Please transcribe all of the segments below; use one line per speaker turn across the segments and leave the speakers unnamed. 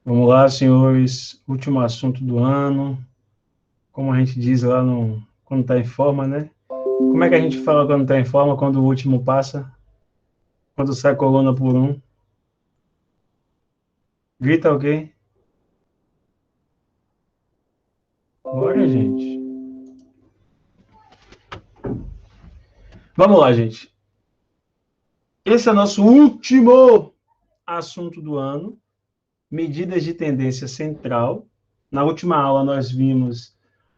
Vamos lá, senhores. Último assunto do ano. Como a gente diz lá quando está em forma, né? Como é que a gente fala quando está em forma, quando o último passa? Quando sai coluna por um? Grita alguém? Bora, gente. Vamos lá, gente. Esse é o nosso último assunto do ano. Medidas de tendência central. Na última aula nós vimos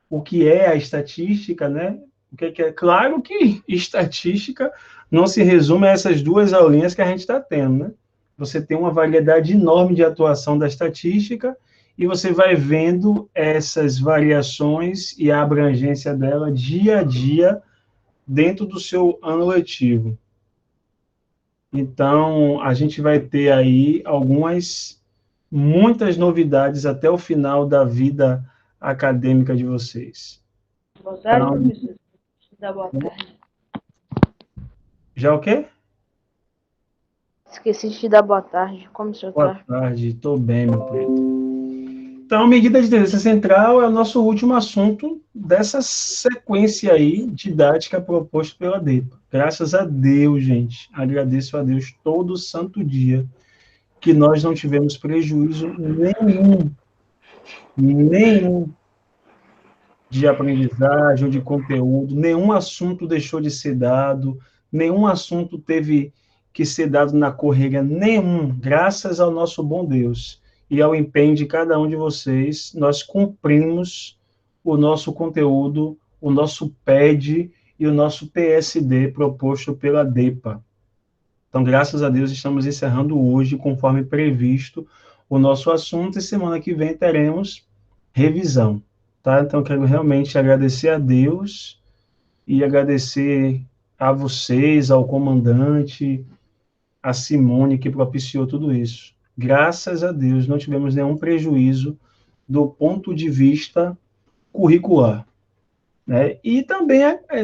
o que é a estatística, né? O que é? Claro que estatística não se resume a essas duas aulinhas que a gente está tendo, né? Você tem uma variedade enorme de atuação da estatística e você vai vendo essas variações e a abrangência dela dia a dia dentro do seu ano letivo. Então, a gente vai ter aí muitas novidades até o final da vida acadêmica de vocês.
Boa tarde,
Então,
professor. Dá boa tarde.
já o quê?
Esqueci de te dar boa tarde. Como o senhor
Boa
tá?
tarde, estou bem, meu preto. Então, medida de tendência central é o nosso último assunto dessa sequência aí didática proposta pela DEPA. Graças a Deus, gente, agradeço a Deus todo santo dia que nós não tivemos prejuízo nenhum de aprendizagem ou de conteúdo, nenhum assunto deixou de ser dado, nenhum assunto teve que ser dado na correria, nenhum, graças ao nosso bom Deus e ao empenho de cada um de vocês, nós cumprimos o nosso conteúdo, o nosso PED e o nosso PSD proposto pela DEPA. Então, graças a Deus, estamos encerrando hoje, conforme previsto, o nosso assunto, e semana que vem teremos revisão. Tá? Então, quero realmente agradecer a Deus e agradecer a vocês, ao comandante, a Simone, que propiciou tudo isso. Graças a Deus, não tivemos nenhum prejuízo do ponto de vista curricular. Né? E também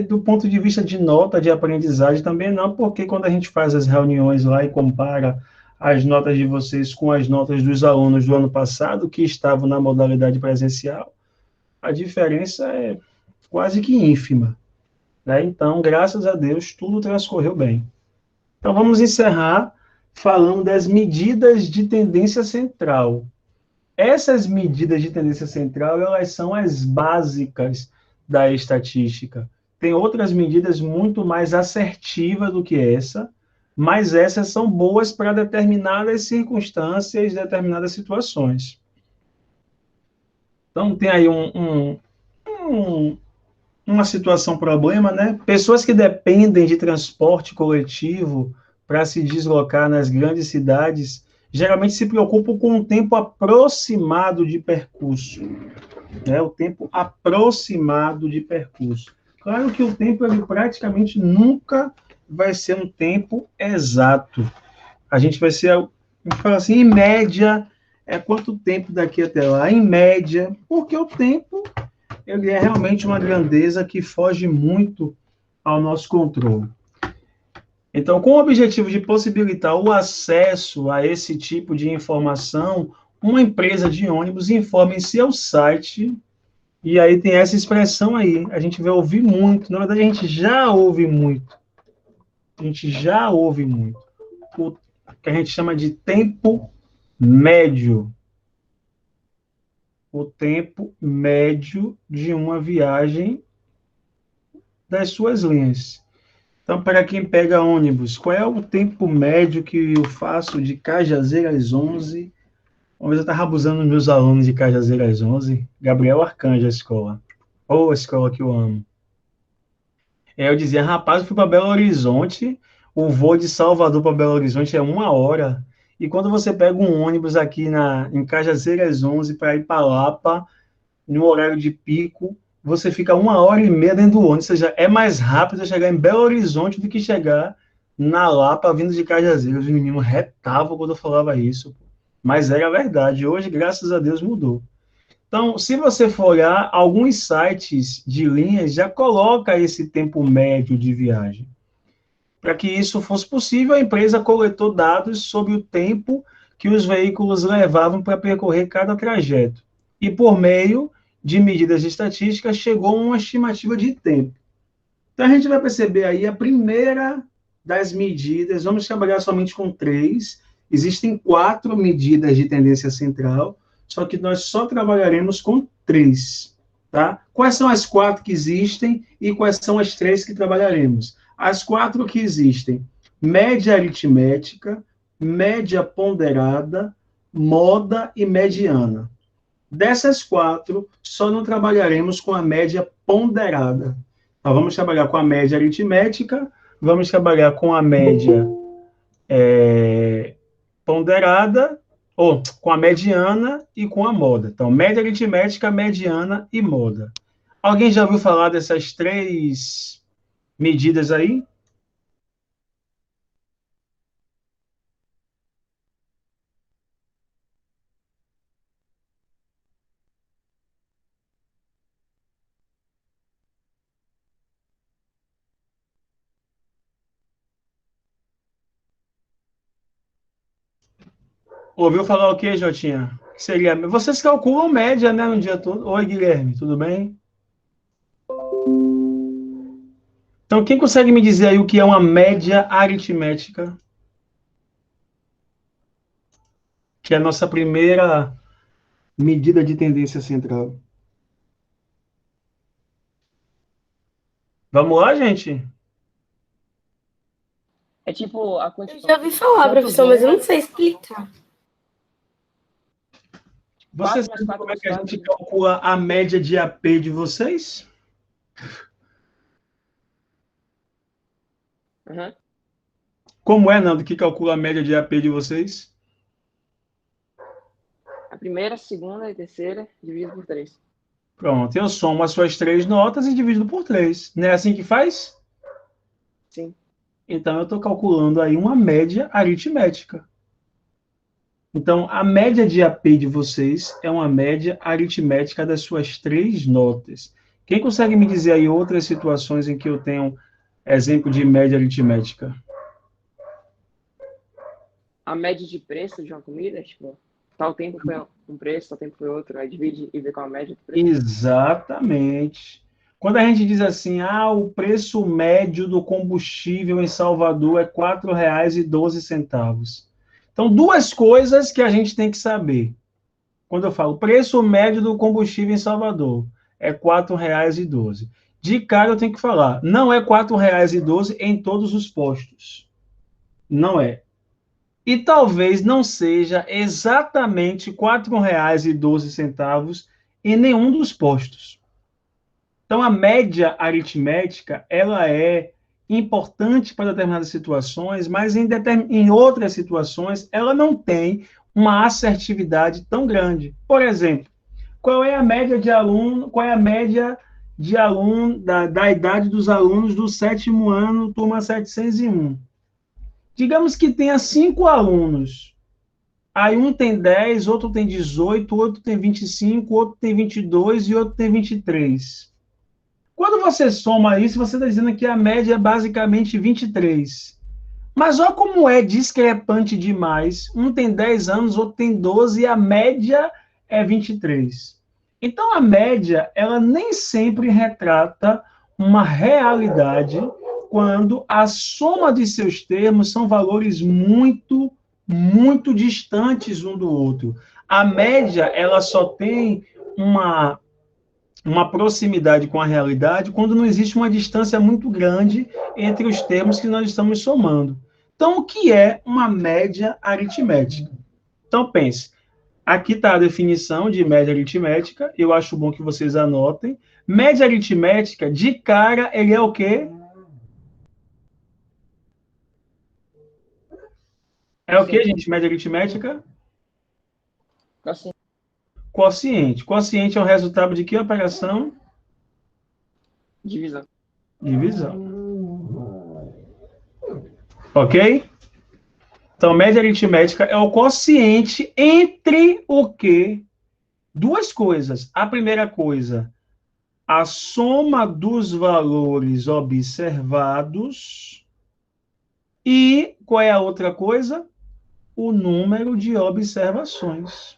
do ponto de vista de nota de aprendizagem, também não, porque quando a gente faz as reuniões lá e compara as notas de vocês com as notas dos alunos do ano passado, que estavam na modalidade presencial, a diferença é quase que ínfima. Né? Então, graças a Deus, tudo transcorreu bem. Então, vamos encerrar falando das medidas de tendência central. Essas medidas de tendência central, elas são as básicas da estatística. Tem outras medidas muito mais assertivas do que essa, mas essas são boas para determinadas circunstâncias, determinadas situações. Então, tem aí uma situação problema, né? Pessoas que dependem de transporte coletivo para se deslocar nas grandes cidades, geralmente se preocupam com o tempo aproximado de percurso, né? O tempo aproximado de percurso. Claro que o tempo ele praticamente nunca vai ser um tempo exato. A gente vai ser, a gente fala assim, em média, quanto tempo daqui até lá? Em média, porque o tempo ele é realmente uma grandeza que foge muito ao nosso controle. Então, com o objetivo de possibilitar o acesso a esse tipo de informação, uma empresa de ônibus informa em seu site, e aí tem essa expressão aí, a gente vai ouvir muito, na verdade a gente já ouve muito, o que a gente chama de tempo médio, o tempo médio de uma viagem das suas linhas. Então, para quem pega ônibus, qual é o tempo médio que eu faço de Cajazeiras 11? Uma vez eu estava abusando dos meus alunos de Cajazeiras 11, Gabriel Arcanjo, a escola. Ou a escola que eu amo. Eu dizia, rapaz, eu fui para Belo Horizonte, o voo de Salvador para Belo Horizonte é 1 hora. E quando você pega um ônibus aqui em Cajazeiras 11 para ir para Lapa, no horário de pico, você fica 1 hora e meia dentro do ônibus, ou seja, é mais rápido chegar em Belo Horizonte do que chegar na Lapa vindo de Cajazeiras. Os meninos retavam quando eu falava isso, mas era verdade. Hoje, graças a Deus, mudou. Então, se você for olhar, alguns sites de linhas já coloca esse tempo médio de viagem. Para que isso fosse possível, a empresa coletou dados sobre o tempo que os veículos levavam para percorrer cada trajeto. E, por meio de medidas estatísticas, chegou a uma estimativa de tempo. Então, a gente vai perceber aí a primeira das medidas, vamos trabalhar somente com 3. Existem 4 medidas de tendência central, só que nós só trabalharemos com 3. Tá? Quais são as 4 que existem e quais são as 3 que trabalharemos? As 4 que existem: média aritmética, média ponderada, moda e mediana. Dessas 4, só não trabalharemos com a média ponderada. Então, vamos trabalhar com a média aritmética, vamos trabalhar com a média ponderada, ou com a mediana e com a moda. Então, média aritmética, mediana e moda. Alguém já ouviu falar dessas 3 medidas aí? Ouviu falar o quê, Jotinha? Que seria... Vocês calculam média, né, no dia todo? Oi, Guilherme, tudo bem? Então, quem consegue me dizer aí o que é uma média aritmética? Que é a nossa primeira medida de tendência central. Vamos lá, gente?
É tipo a
Eu
quantidade.
já ouvi falar, professor, mas eu não sei explicar.
Vocês sabem como é que a gente calcula a média de AP de vocês?
Uhum.
Como é, Nando, que calcula a média de AP de vocês?
A primeira, a segunda e a terceira, dividido por 3.
Pronto, eu somo as suas 3 notas e divido por 3. Não é assim que faz?
Sim.
Então, eu estou calculando aí uma média aritmética. Então, a média de AP de vocês é uma média aritmética das suas 3 notas. Quem consegue me dizer aí outras situações em que eu tenho exemplo de média aritmética?
A média de preço de uma comida, tipo, tal tempo foi um preço, tal tempo foi outro, aí divide e vê qual é a média do preço.
Exatamente. Quando a gente diz assim, o preço médio do combustível em Salvador é R$ 4,12. Então, 2 coisas que a gente tem que saber. Quando eu falo preço médio do combustível em Salvador, é R$ 4,12. De cara eu tenho que falar, não é R$ 4,12 em todos os postos. Não é. E talvez não seja exatamente R$ 4,12 em nenhum dos postos. Então, a média aritmética, ela é importante para determinadas situações, mas em outras situações, ela não tem uma assertividade tão grande. Por exemplo, qual é a média de aluno, qual é a média de aluno, da idade dos alunos do 7º ano, turma 701? Digamos que tenha 5 alunos. Aí um tem 10, outro tem 18, outro tem 25, outro tem 22 e outro tem 23. Quando você soma isso, você está dizendo que a média é basicamente 23. Mas olha como é discrepante demais. Um tem 10 anos, outro tem 12 e a média é 23. Então, a média, ela nem sempre retrata uma realidade quando a soma de seus termos são valores muito, muito distantes um do outro. A média, ela só tem uma proximidade com a realidade quando não existe uma distância muito grande entre os termos que nós estamos somando. Então, o que é uma média aritmética? Então, pense, aqui está a definição de média aritmética, eu acho bom que vocês anotem. Média aritmética, de cara, ele é o quê? É o quê, gente, média aritmética?
Assim,
Quociente. Quociente é o resultado de que operação?
divisão.
Divisão. Ok? Então, média aritmética é o quociente entre o quê? 2 coisas. A primeira coisa, a soma dos valores observados E qual é a outra coisa? O número de observações.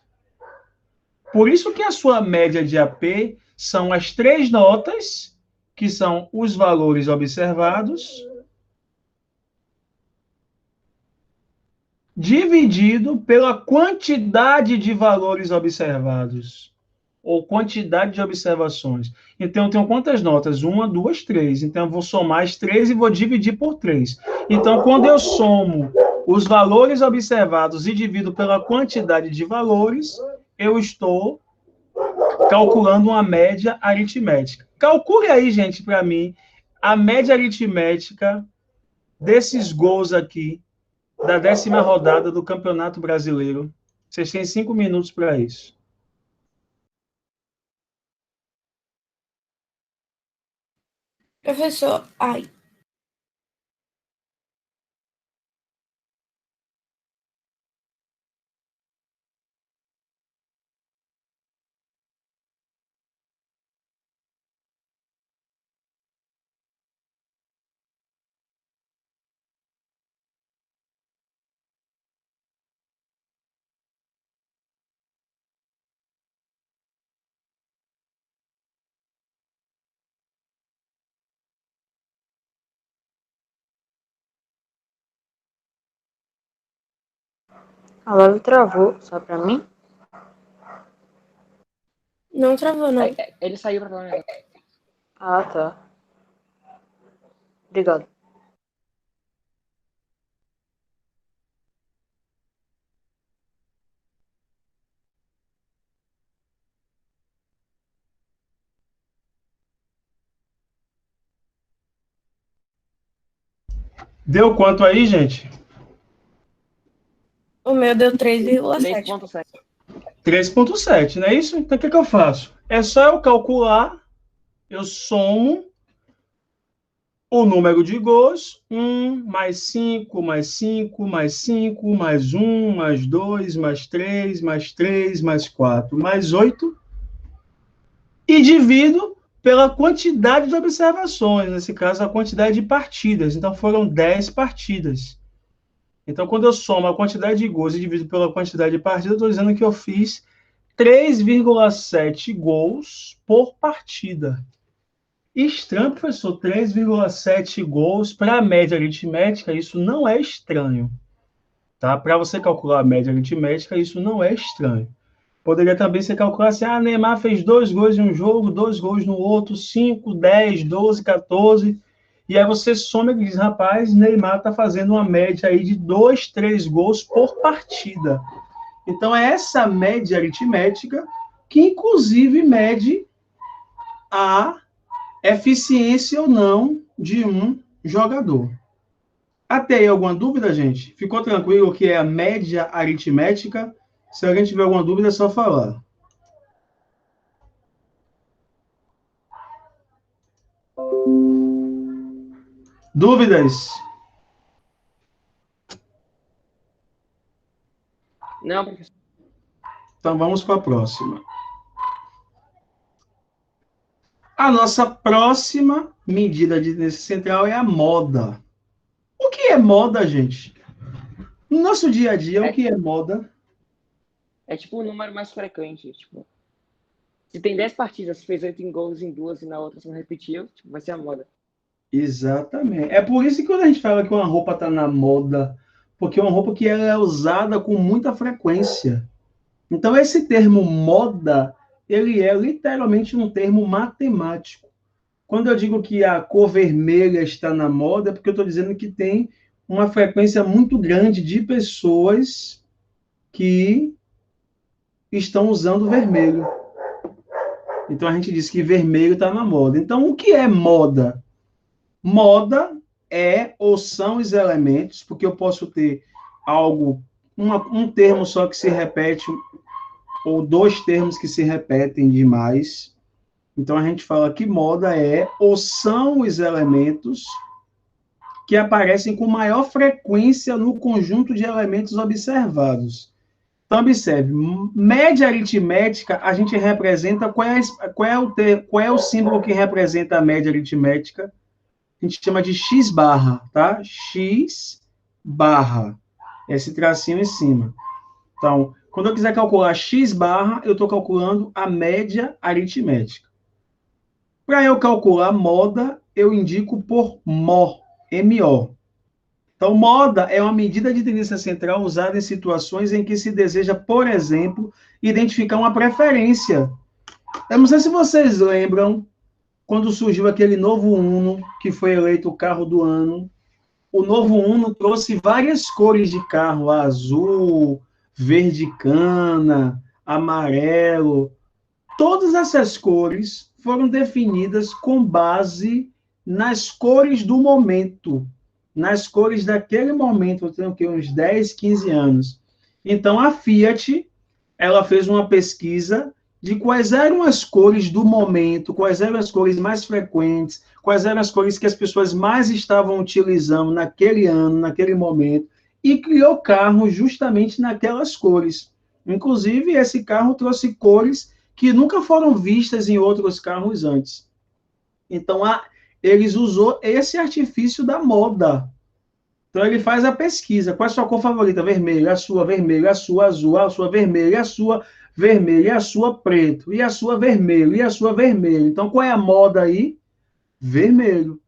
Por isso que a sua média de AP são as 3 notas, que são os valores observados, dividido pela quantidade de valores observados, ou quantidade de observações. Então, eu tenho quantas notas? 1, 2, 3. Então, eu vou somar as 3 e vou dividir por 3. Então, quando eu somo os valores observados e divido pela quantidade de valores, eu estou calculando uma média aritmética. Calcule aí, gente, para mim, a média aritmética desses gols aqui, da 10ª rodada do Campeonato Brasileiro. Vocês têm 5 minutos para isso.
Professor, ai,
A live travou, só pra mim?
não travou, não.
Ele saiu pra falar um negócio.
Ah, tá. Obrigado.
Deu quanto aí, gente?
O meu deu 3,7.
3,7.
3,7, não é isso? Então, o que eu faço? É só eu calcular, eu somo o número de gols, 1, mais 5, mais 5, mais 5, mais 1, mais 2, mais 3, mais 3, mais 4, mais 8, e divido pela quantidade de observações, nesse caso, a quantidade de partidas. Então, foram 10 partidas. Então, quando eu somo a quantidade de gols e divido pela quantidade de partidas, eu estou dizendo que eu fiz 3,7 gols por partida. Estranho, professor, 3,7 gols para a média aritmética, isso não é estranho. Tá? Para você calcular a média aritmética, isso não é estranho. Poderia também ser calcular assim, Neymar fez 2 gols em um jogo, 2 gols no outro, 5, 10, 12, 14. E aí você soma e diz, rapaz, Neymar está fazendo uma média aí de 2, 3 gols por partida. Então, é essa média aritmética que, inclusive, mede a eficiência ou não de um jogador. Até aí, alguma dúvida, gente? Ficou tranquilo que é a média aritmética? Se alguém tiver alguma dúvida, é só falar. Dúvidas?
Não, professor.
Então, vamos para a próxima. A nossa próxima medida de tendência central é a moda. O que é moda, gente? No nosso dia a dia, o que é moda?
É tipo o número mais frequente. Tipo, se tem 10 partidas, fez 8 gols em 2 e na outra você não repetiu, tipo, vai ser a moda.
Exatamente. É por isso que quando a gente fala que uma roupa está na moda, porque é uma roupa que ela é usada com muita frequência. Então, esse termo moda, ele é literalmente um termo matemático. Quando eu digo que a cor vermelha está na moda, é porque eu estou dizendo que tem uma frequência muito grande de pessoas que estão usando vermelho. Então, a gente diz que vermelho está na moda. Então, o que é moda? Moda é ou são os elementos, porque eu posso ter algo, um termo só que se repete, ou 2 termos que se repetem demais. Então, a gente fala que moda é ou são os elementos que aparecem com maior frequência no conjunto de elementos observados. Então, observe, média aritmética, a gente representa, qual é o símbolo que representa a média aritmética? A gente chama de x barra, tá? X barra, esse tracinho em cima. Então, quando eu quiser calcular x barra, eu estou calculando a média aritmética. Para eu calcular moda, eu indico por mó, MO. Então, moda é uma medida de tendência central usada em situações em que se deseja, por exemplo, identificar uma preferência. Eu não sei se vocês lembram, quando surgiu aquele novo Uno, que foi eleito o carro do ano. O novo Uno trouxe várias cores de carro, azul, verde cana, amarelo. Todas essas cores foram definidas com base nas cores do momento, nas cores daquele momento. Eu tenho aqui uns 10, 15 anos. Então, a Fiat, ela fez uma pesquisa de quais eram as cores do momento, quais eram as cores mais frequentes, quais eram as cores que as pessoas mais estavam utilizando naquele ano, naquele momento, e criou carro justamente naquelas cores. Inclusive, esse carro trouxe cores que nunca foram vistas em outros carros antes. Então, eles usou esse artifício da moda. Então, ele faz a pesquisa. Qual é a sua cor favorita? Vermelho, a sua vermelho, a sua azul, a sua vermelho, a sua vermelho, e a sua preto, e a sua vermelho, e a sua vermelho. Então, qual é a moda aí? Vermelho.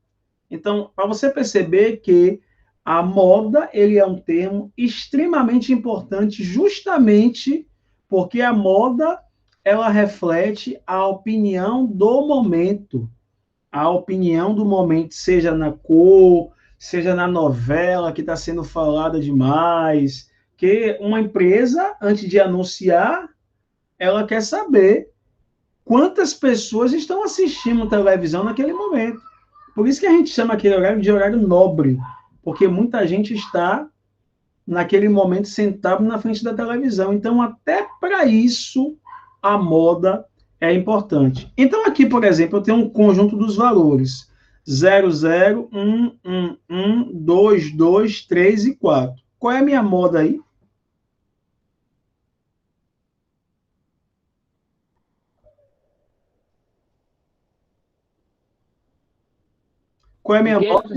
Então, para você perceber que a moda, ele é um termo extremamente importante, justamente porque a moda, ela reflete a opinião do momento. A opinião do momento, seja na cor, seja na novela que está sendo falada demais, que uma empresa, antes de anunciar, ela quer saber quantas pessoas estão assistindo televisão naquele momento. Por isso que a gente chama aquele horário de horário nobre, porque muita gente está, naquele momento, sentado na frente da televisão. Então, até para isso, a moda é importante. Então, aqui, por exemplo, eu tenho um conjunto dos valores. 0, 0, 1, 1, 1, 2, 2, 3 e 4. Qual é a minha moda aí? Qual é a minha moda?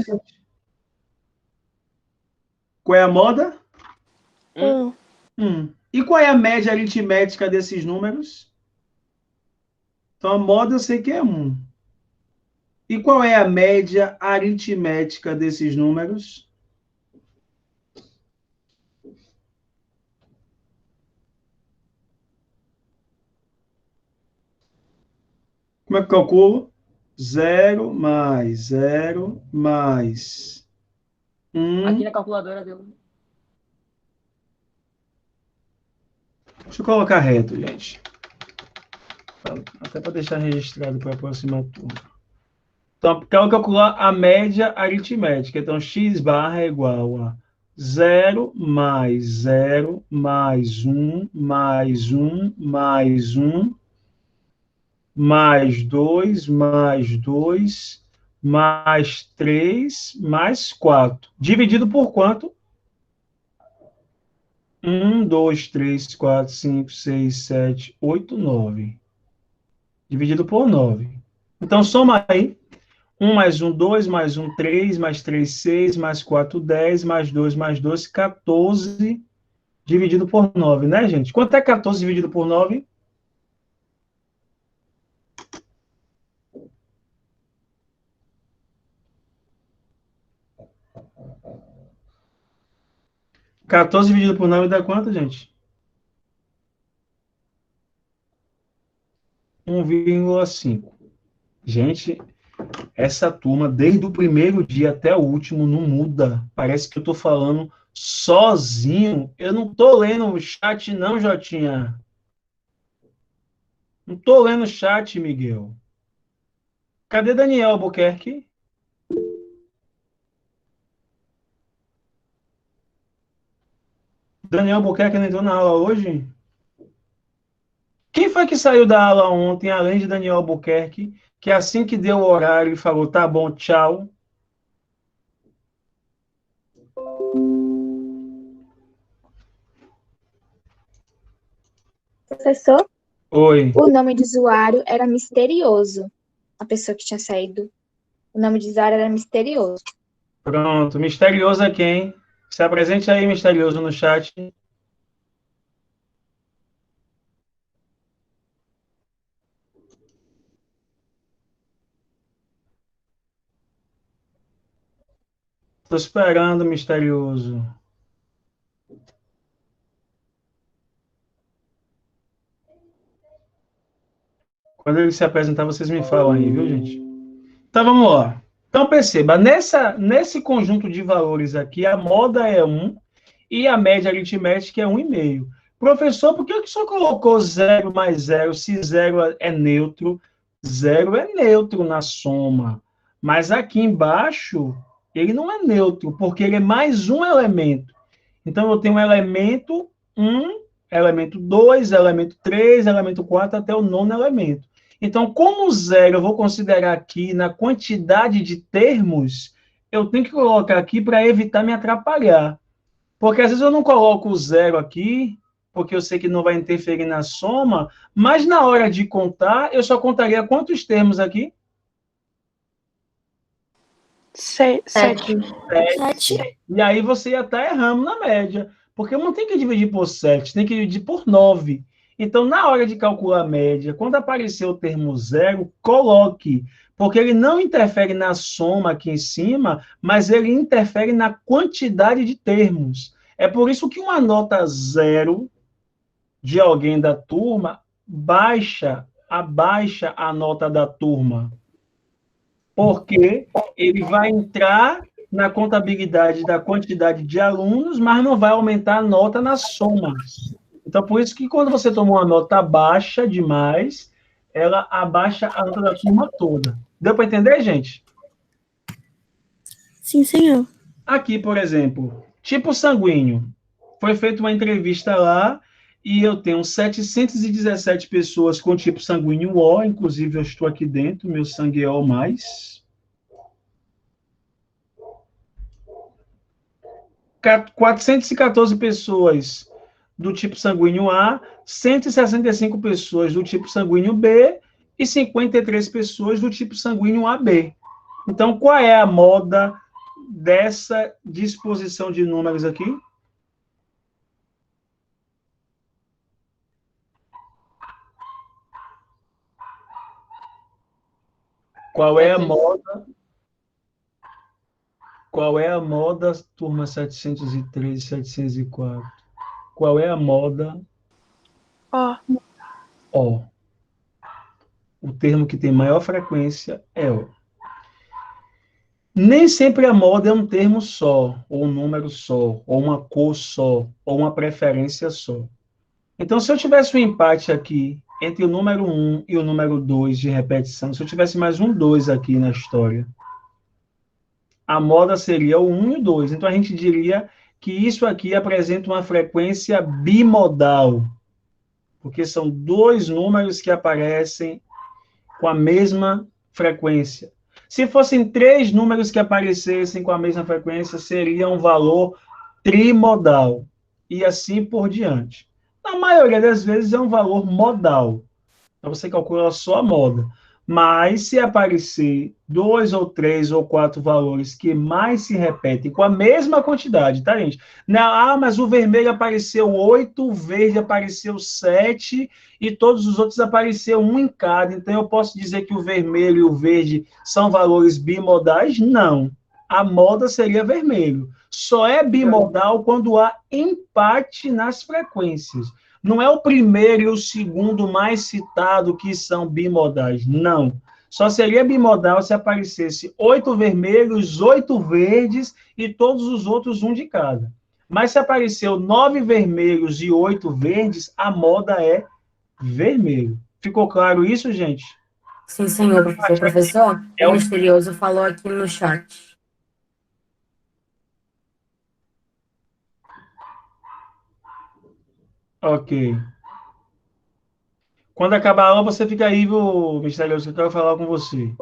Qual é a moda? 1. E qual é a média aritmética desses números? Então, a moda eu sei que é 1. E qual é a média aritmética desses números? Como é que eu calculo? 0 mais 0 mais 1.
Aqui na calculadora deu.
Deixa eu colocar reto, gente. Até para deixar registrado para a próxima turma. Então, quero calcular a média aritmética. Então, x barra é igual a 0 mais 0 mais 1 mais 1 mais 1 mais 2 mais 2 mais 3 mais 4. Dividido por quanto? 1, 2, 3, 4, 5, 6, 7, 8, 9. Dividido por 9. Então, soma aí. 1 mais 1, 2, mais 1, 3, mais 3, 6, mais 4, 10, mais 2, mais 2, 14, dividido por 9, né, gente? Quanto é 14 dividido por 9? (14 dividido por 9 dá quanto, gente? 1,5. Gente, essa turma, desde o primeiro dia até o último, não muda. Parece que eu estou falando sozinho. Eu não estou lendo o chat, não, Jotinha. Não estou lendo o chat, Miguel. Cadê Daniel Albuquerque? Daniel Albuquerque não entrou na aula hoje? Quem foi que saiu da aula ontem, além de Daniel Albuquerque, que assim que deu o horário, ele falou, tá bom, tchau?
Professor,
Oi.
o nome de usuário era misterioso. A pessoa que tinha saído, o nome de usuário era misterioso.
Pronto. Misterioso é quem? Se apresente aí, misterioso, no chat. Estou esperando, misterioso. Quando ele se apresentar, vocês me falam aí, viu, gente? Então, vamos lá. Então, perceba, nesse conjunto de valores aqui, a moda é 1 e a média aritmética é 1,5. Professor, por que o senhor colocou 0 mais 0? Se 0 é neutro, 0 é neutro na soma. Mas aqui embaixo, ele não é neutro, porque ele é mais um elemento. Então, eu tenho um elemento 1, elemento 2, elemento 3, elemento 4, até o nono elemento. Então, como zero eu vou considerar aqui na quantidade de termos, eu tenho que colocar aqui para evitar me atrapalhar. Porque às vezes eu não coloco o zero aqui, porque eu sei que não vai interferir na soma, mas na hora de contar, eu só contaria quantos termos aqui?
7.
7. E aí você ia estar errando na média, porque não tem que dividir por 7, tem que dividir por 9. Então, na hora de calcular a média, quando aparecer o termo zero, coloque, porque ele não interfere na soma aqui em cima, mas ele interfere na quantidade de termos. É por isso que uma nota zero de alguém da turma abaixa a nota da turma, porque ele vai entrar na contabilidade da quantidade de alunos, mas não vai aumentar a nota na soma. Então, por isso que quando você toma uma nota baixa demais, ela abaixa a nota da turma toda. Deu para entender, gente?
Sim, senhor.
Aqui, por exemplo, tipo sanguíneo. Foi feita uma entrevista lá e eu tenho 717 pessoas com tipo sanguíneo O, inclusive eu estou aqui dentro, meu sangue é O+. 414 pessoas do tipo sanguíneo A, 165 pessoas do tipo sanguíneo B e 53 pessoas do tipo sanguíneo AB. Então, qual é a moda dessa disposição de números aqui? Qual é a moda? Qual é a moda, turma 713, 704? Qual é a moda?
Ó.
O. O termo que tem maior frequência é O. Nem sempre a moda é um termo só, ou um número só, ou uma cor só, ou uma preferência só. Então, se eu tivesse um empate aqui entre o número 1 e o número 2 de repetição, se eu tivesse mais um 2 aqui na história, a moda seria o 1 e o 2. Então, a gente diria que isso aqui apresenta uma frequência bimodal, porque são dois números que aparecem com a mesma frequência. Se fossem 3 números que aparecessem com a mesma frequência, seria um valor trimodal, e assim por diante. Na maioria das vezes é um valor modal. Então você calcula só a moda. Mas se aparecer 2 ou 3 ou 4 valores que mais se repetem com a mesma quantidade, tá, gente? Mas o vermelho apareceu 8, o verde apareceu 7 e todos os outros apareceu 1 em cada. Então eu posso dizer que o vermelho e o verde são valores bimodais? Não. A moda seria vermelho. Só é bimodal quando há empate nas frequências. Não é o primeiro e o segundo mais citado que são bimodais, não. Só seria bimodal se aparecesse 8 vermelhos, 8 verdes e todos os outros um de cada. Mas se apareceu 9 vermelhos e 8 verdes, a moda é vermelho. Ficou claro isso, gente?
Sim, senhor, professor. Professor,
É
o
o...
misterioso falou aqui no chat.
Ok. Quando acabar a aula, você fica aí, viu, misterioso, que eu quero falar com você.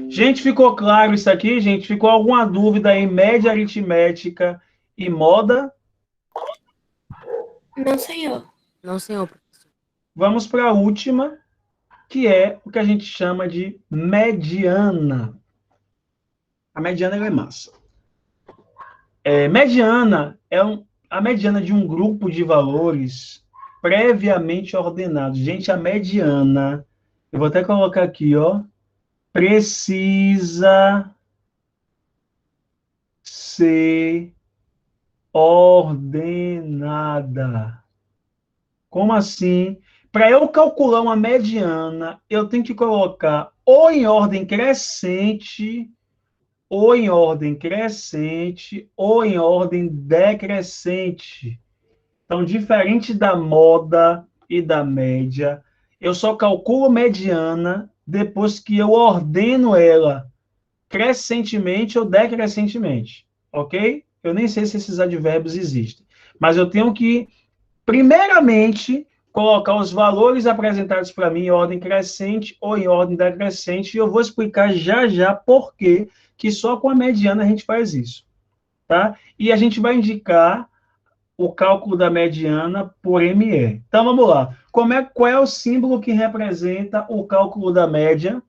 Gente, ficou claro isso aqui, gente? Ficou alguma dúvida em média aritmética e moda?
Não, senhor.
Não, senhor.
Vamos para a última, que é o que a gente chama de mediana. A mediana é massa. Mediana a mediana de um grupo de valores previamente ordenados. Gente, a mediana, eu vou até colocar aqui, ó, precisa ser ordenada. Como assim? Para eu calcular uma mediana, eu tenho que colocar ou em ordem crescente, ou em ordem crescente, ou em ordem decrescente. Então, diferente da moda e da média, eu só calculo mediana depois que eu ordeno ela crescentemente ou decrescentemente, ok? Eu nem sei se esses advérbios existem, mas eu tenho que, primeiramente, colocar os valores apresentados para mim em ordem crescente ou em ordem decrescente, e eu vou explicar já já por que só com a mediana a gente faz isso, tá? E a gente vai indicar o cálculo da mediana por ME. Então, vamos lá. Qual é o símbolo que representa o cálculo da média?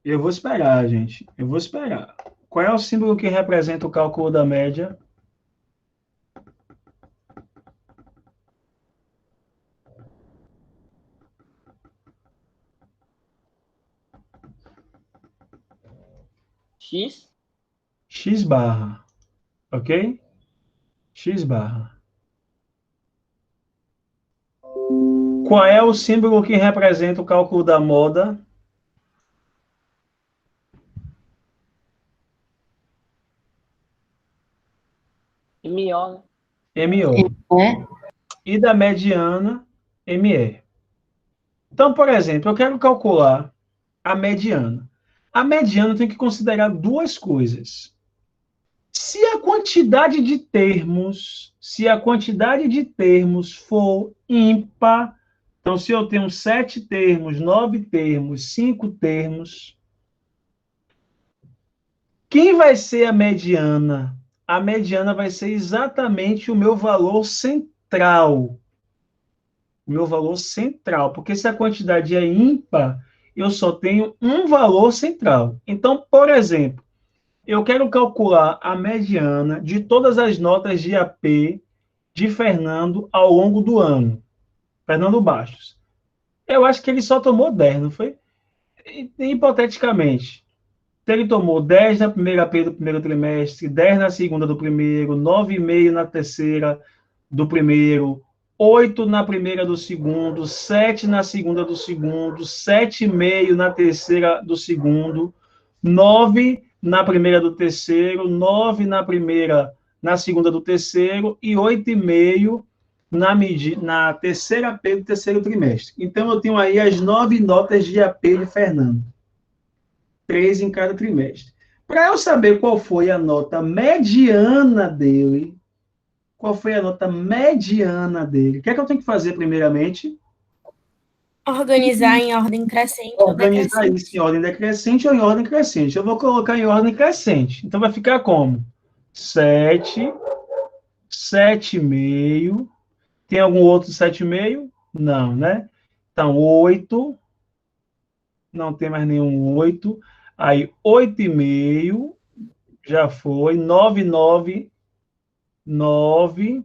Eu vou esperar, gente. Eu vou esperar. Qual é o símbolo que representa o cálculo da média?
X?
X barra. Ok? X barra. Qual é o símbolo que representa o cálculo da moda?
MO, né?
MO.
É?
E da mediana, ME. Então, por exemplo, eu quero calcular a mediana. A mediana tem que considerar duas coisas. Se a quantidade de termos for ímpar, então se eu tenho 7 termos, 9 termos, 5 termos, quem vai ser a mediana? A mediana vai ser exatamente o meu valor central. O meu valor central, porque se a quantidade é ímpar, eu só tenho um valor central. Então, por exemplo, eu quero calcular a mediana de todas as notas de AP de Fernando ao longo do ano. Fernando Bastos. Eu acho que ele só tomou 10, não foi? Hipoteticamente. Ele tomou 10 na primeira AP do primeiro trimestre, 10 na segunda do primeiro, 9,5 na terceira do primeiro, 8 na primeira do segundo, 7 na segunda do segundo, 7,5 na terceira do segundo, 9 na primeira do terceiro, 9 na segunda do terceiro e 8,5 na terceira AP do terceiro trimestre. Então, eu tenho aí as 9 notas de AP de Fernando. 3 em cada trimestre. Para eu saber qual foi a nota mediana dele, o que é que eu tenho que fazer primeiramente?
Organizar em ordem crescente ou
Organizar
decrescente.
isso em ordem decrescente ou em ordem crescente. Eu vou colocar em ordem crescente. Então, vai ficar como? 7, 7,5. Tem algum outro 7,5? Não, né? Então, 8. Não tem mais nenhum 8. Aí, 8,5. Já foi. 9, 9. 9.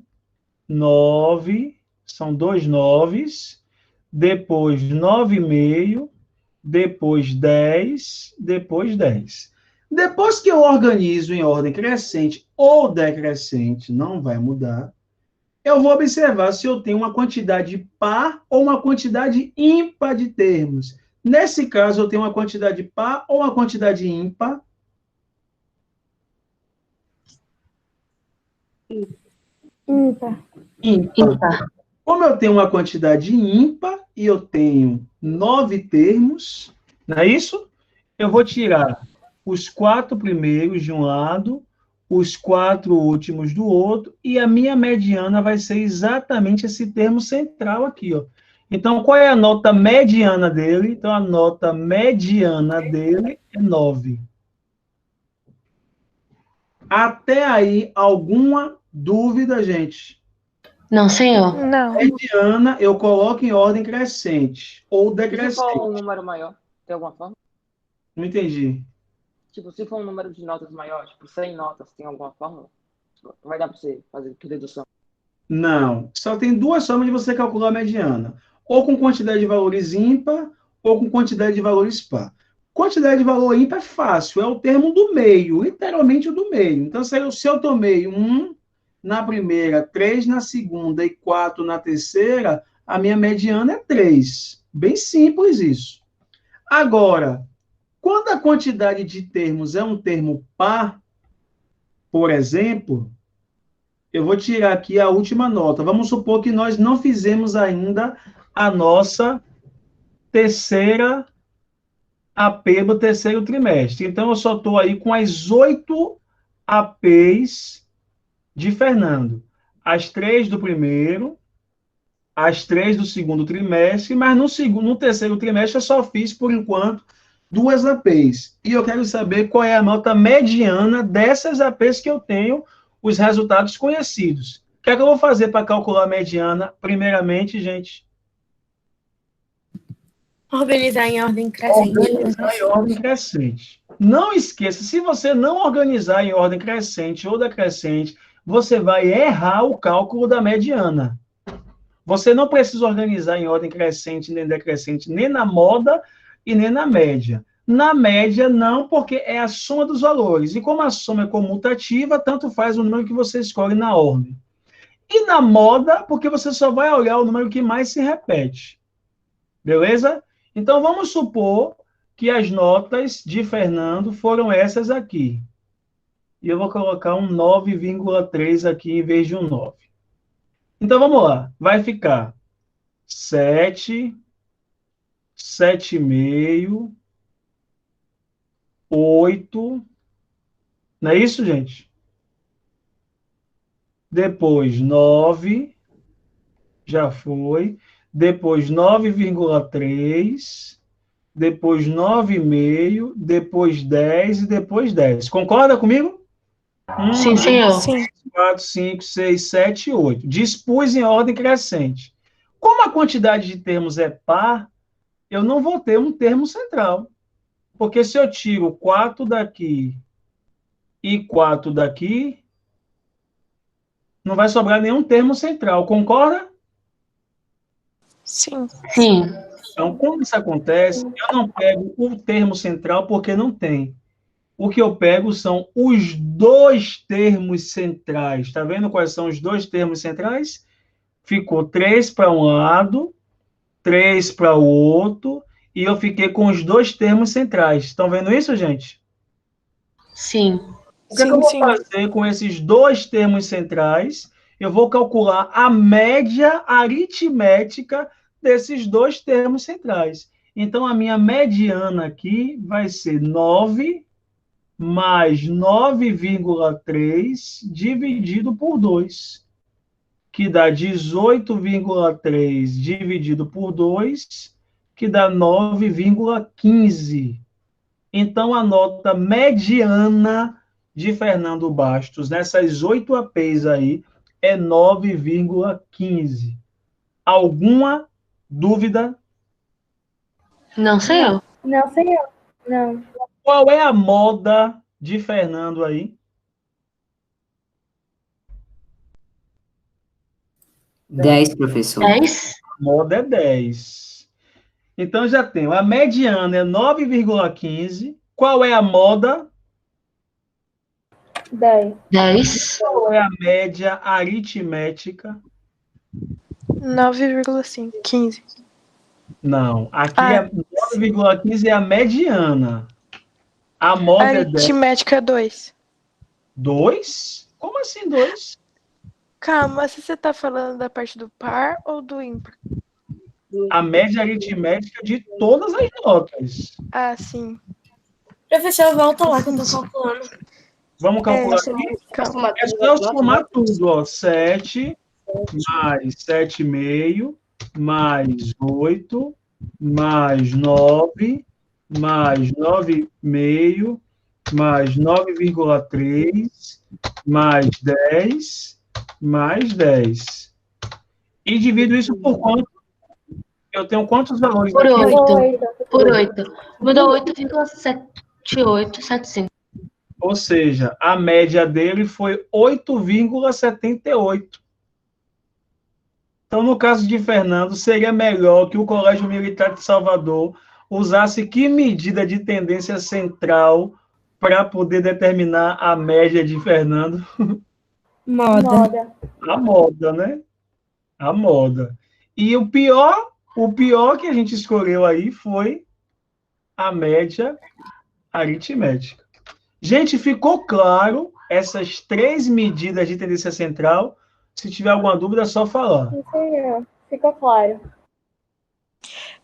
9. São 2 noves. Depois, 9,5. Depois 10, depois 10. Depois que eu organizo em ordem crescente ou decrescente, não vai mudar, eu vou observar se eu tenho uma quantidade par ou uma quantidade ímpar de termos. Nesse caso, eu tenho uma quantidade par ou uma quantidade ímpar?
Ímpar.
Ímpar. Como eu tenho uma quantidade ímpar e eu tenho 9 termos, não é isso? Eu vou tirar os 4 primeiros de um lado, os 4 últimos do outro, e a minha mediana vai ser exatamente esse termo central aqui, ó. Então, qual é a nota mediana dele? Então, a nota mediana dele é 9. Até aí, alguma dúvida, gente?
Não, senhor.
Não.
Mediana eu coloco em ordem crescente ou
Se for um
decrescente.
número maior, tem alguma forma?
Não entendi.
Tipo, se for um número de notas maior, tipo 100 notas, tem alguma fórmula? Tipo, vai dar pra você fazer por dedução.
Não. Só tem duas formas de você calcular a mediana. Ou com quantidade de valores ímpar, ou com quantidade de valores par. Quantidade de valor ímpar é fácil, é o termo do meio, literalmente o do meio. Então, se eu tomei 1 na primeira, 3 na segunda e 4 na terceira, a minha mediana é 3. Bem simples isso. Agora, quando a quantidade de termos é um termo par, por exemplo, eu vou tirar aqui a última nota. Vamos supor que nós não fizemos ainda a nossa terceira AP do terceiro trimestre. Então, eu só estou aí com as 8 APs de Fernando. As 3 do primeiro, as 3 do segundo trimestre, mas no terceiro trimestre eu só fiz, por enquanto, 2 APs. E eu quero saber qual é a nota mediana dessas APs que eu tenho, os resultados conhecidos. O que é que eu vou fazer para calcular a mediana? Primeiramente, gente,
Organizar em ordem crescente.
organizar em ordem crescente. Não esqueça, se você não organizar em ordem crescente ou decrescente, você vai errar o cálculo da mediana. Você não precisa organizar em ordem crescente nem decrescente, nem na moda e nem na média. Na média, não, porque é a soma dos valores. E como a soma é comutativa, tanto faz o número que você escolhe na ordem. E na moda, porque você só vai olhar o número que mais se repete. Beleza? Então, vamos supor que as notas de Fernando foram essas aqui. E eu vou colocar um 9,3 aqui em vez de um 9. Então, vamos lá. Vai ficar 7, 7,5, 8. Não é isso, gente? Depois 9, já foi. Depois 9,3. Depois 9,5. Depois 10 e depois 10. Concorda comigo?
Sim, senhor.
Sim.
4, 5, 6, 7, 8. Dispus em ordem crescente. Como a quantidade de termos é par, eu não vou ter um termo central. Porque se eu tiro 4 daqui e 4 daqui, não vai sobrar nenhum termo central. Concorda?
Sim.
Sim.
Então, quando isso acontece, eu não pego o termo central porque não tem. O que eu pego são os dois termos centrais. Está vendo quais são os dois termos centrais? Ficou 3 para um lado, 3 para o outro, e eu fiquei com os dois termos centrais. Estão vendo isso, gente?
Sim.
O que, é que eu vou fazer com esses dois termos centrais? Eu vou calcular a média aritmética desses dois termos centrais. Então, a minha mediana aqui vai ser 9 mais 9,3 dividido por 2, que dá 18,3 dividido por 2, que dá 9,15. Então, a nota mediana de Fernando Bastos, nessas 8 APs aí, é 9,15. Alguma dúvida?
Não, senhor.
Não, senhor. Não.
Qual é a moda de Fernando aí?
10, professor.
10.
A moda é 10. Então, já tenho. A mediana é 9,15. Qual é a moda?
10.
10.
Qual é a média aritmética?
9,5. 15.
Não. Aqui é 9,15 é a mediana. A moda é 10.
Aritmética 2.
2? Como assim 2?
Calma, se você tá falando da parte do par ou do ímpar?
A média aritmética de todas as notas.
Ah, sim.
Professor, volta lá que eu tô calculando.
Vamos calcular aqui?
Calma.
É só eu somar tudo, ó. 7 mais 7,5 mais 8 mais 9 mais 9,5 mais 9,3 mais 10 mais 10. E divido isso por quanto? Eu tenho quantos valores?
Por
aqui?
8. Por 8. Mudou 8,7875.
Ou seja, a média dele foi 8,78. Então, no caso de Fernando, seria melhor que o Colégio Militar de Salvador usasse que medida de tendência central para poder determinar a média de Fernando?
Moda.
A moda, né? A moda. E o pior que a gente escolheu aí foi a média aritmética. Gente, ficou claro essas 3 medidas de tendência central? Se tiver alguma dúvida, é só falar.
Ficou claro.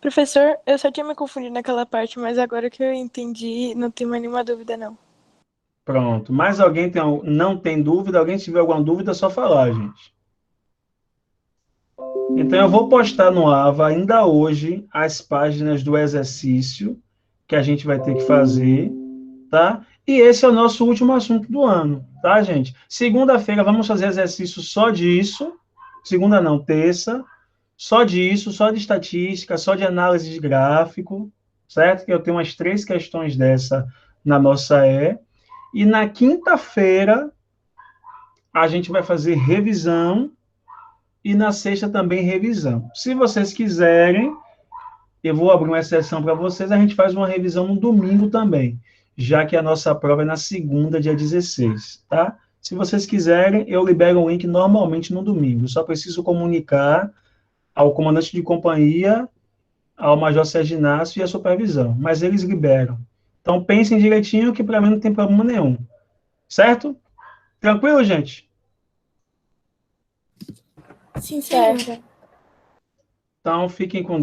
Professor, eu só tinha me confundido naquela parte, mas agora que eu entendi, não tenho mais nenhuma dúvida, não.
Pronto. Mais alguém não tem dúvida? Alguém tiver alguma dúvida, é só falar, gente. Então, eu vou postar no AVA ainda hoje as páginas do exercício que a gente vai ter que fazer, tá? E esse é o nosso último assunto do ano, tá, gente? Segunda-feira vamos fazer exercício só disso. Segunda não, terça. Só disso, só de estatística, só de análise de gráfico, certo? Que eu tenho umas 3 questões dessa na nossa E na quinta-feira a gente vai fazer revisão e na sexta também revisão. Se vocês quiserem, eu vou abrir uma exceção para vocês, a gente faz uma revisão no domingo também, já que a nossa prova é na segunda, dia 16, tá? Se vocês quiserem, eu libero o link normalmente no domingo, só preciso comunicar ao comandante de companhia, ao Major Sérgio Inácio e à supervisão, mas eles liberam. Então, pensem direitinho que para mim não tem problema nenhum. Certo? Tranquilo, gente?
Sim, certo.
Então, fiquem com